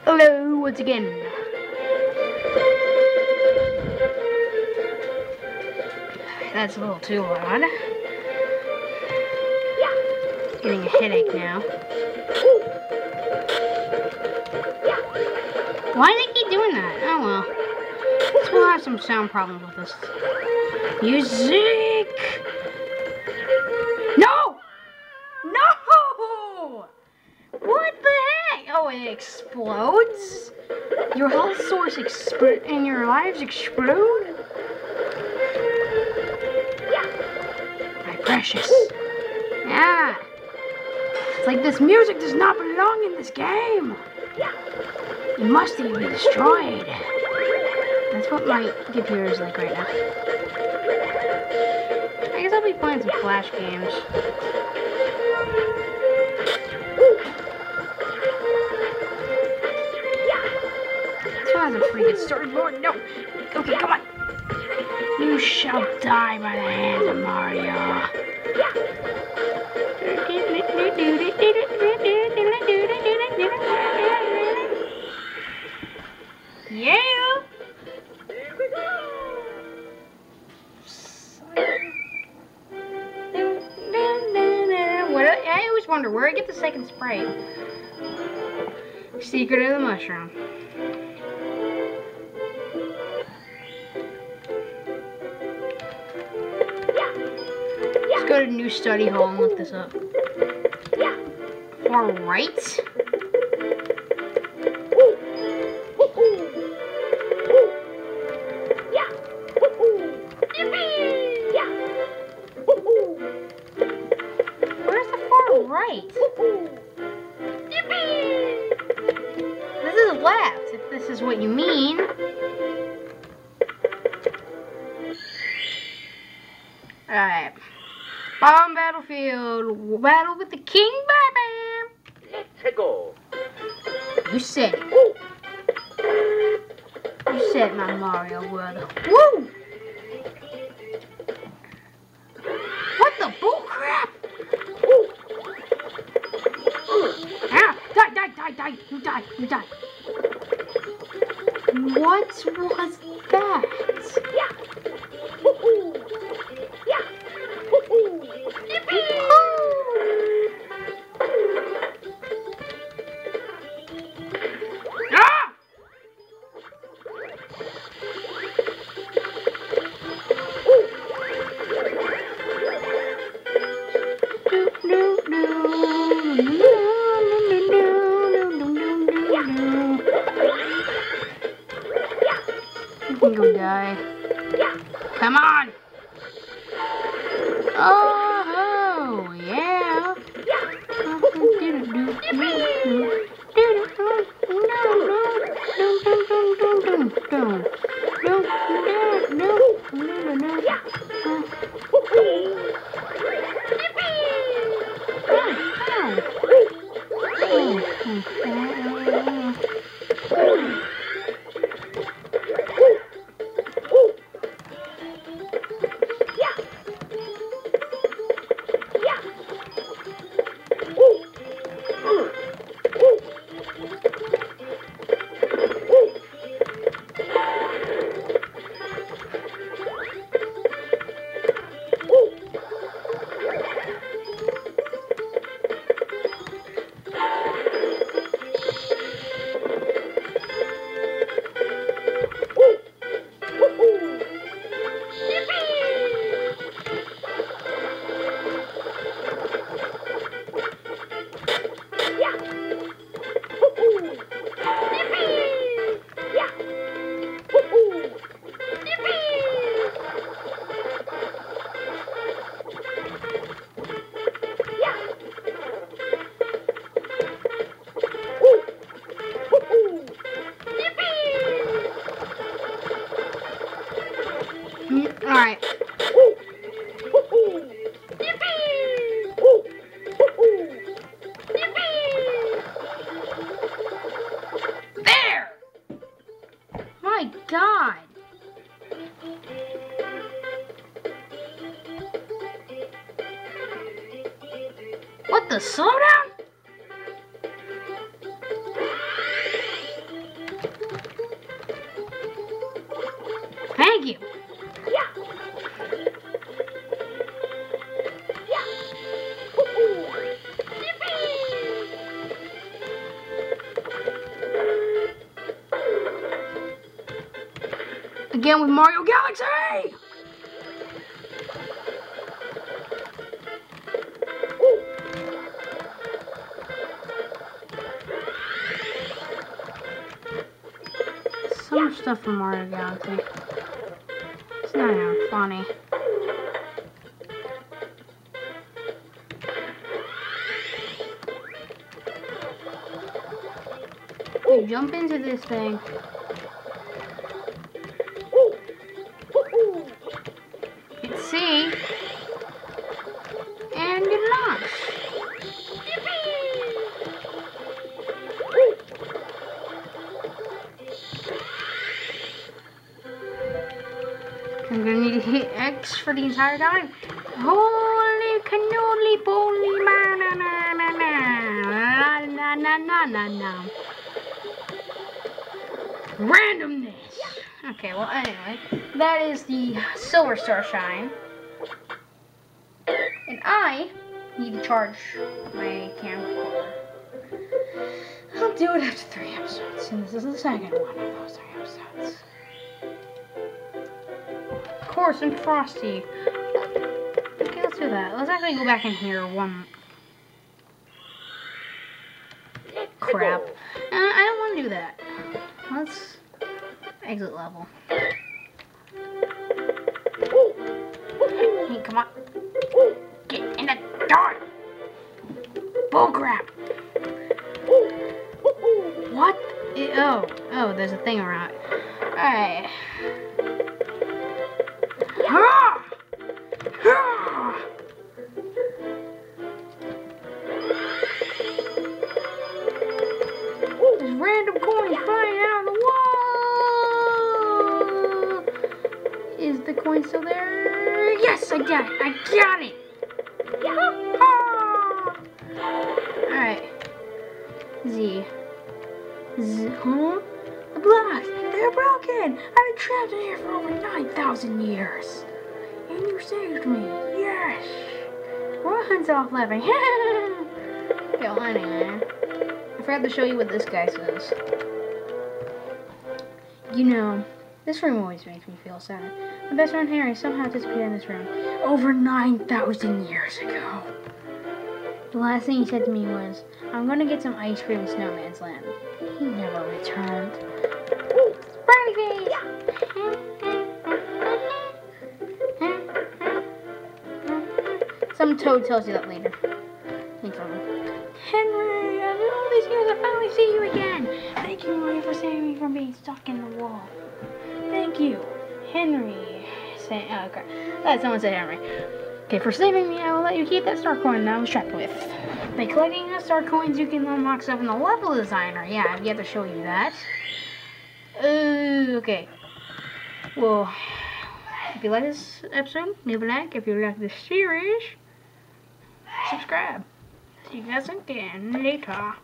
Hello, once again. That's a little too loud. Getting a headache now. Why do they keep doing that? Oh well. Guess we'll have some sound problems with this. Music! No! No! What the heck? Oh, it explodes? Your health source and your lives explode? My precious. Yeah. It's like this music does not belong in this game. It must be destroyed. That's what my computer is like right now. I guess I'll be playing some Flash games. This one has a pretty good storyboard. No. Okay, come on. You shall die by the hands of Mario. Yeah. I always wonder where I get the second sprite. Secret of the mushroom. Let's go to new study hall and look this up. Far right? Where's the far right? This is left, if this is what you mean. Alright. Bomb battlefield. Battle with the king. Bam bam. Let's go. You said it. You said my Mario brother. Woo! What the bull crap? Ah! Die, die, die, die! You die, you die. What was that? You can go die. Come on! Oh, yeah! Alright. There! My God! What the slowdown? Again with Mario Galaxy! So much stuff from Mario Galaxy. It's not even funny. You jump into this thing. Hit C. And get launched. I'm gonna need to hit X for the entire time. Holy cannoli, holy na. Randomness. Okay, well anyway, that is the Silver Star Shine. And I need to charge my camcorder. I'll do it after 3 episodes, and this is the second one of those 3 episodes. Of course, and Frosty. Okay, let's do that. Let's actually go back in here one. Crap. I don't want to do that. Let's exit level. Hey, come on. Get in the door! Bullcrap! What? Oh, there's a thing around it. Alright. There's random coins flying out of the wall! Is the coin still there? Yes, I got it! I got it! Alright. Z. Huh? The blocks! They're broken! I've been trapped in here for over 9,000 years. And you saved me. Yes! Runs off laughing. Okay, well, anyway. I forgot to show you what this guy says. You know, this room always makes me feel sad. My best friend Harry somehow disappeared in this room over 9,000 years ago. The last thing he said to me was, I'm gonna get some ice cream in Snowman's Land. He never returned. Brownie face! Some toad tells you that later. Thanks, Henry, after all these years, I finally see you again. Thank you, Mario, for saving me from being stuck in the wall. Thank you, Henry. Oh, crap. Someone said Henry. Okay, for saving me, I will let you keep that star coin that I was trapped with. By collecting the star coins, you can unlock stuff in the level designer. Yeah, I've yet to show you that. Okay. Well, if you like this episode, leave a like. If you like this series, subscribe. See you guys again later.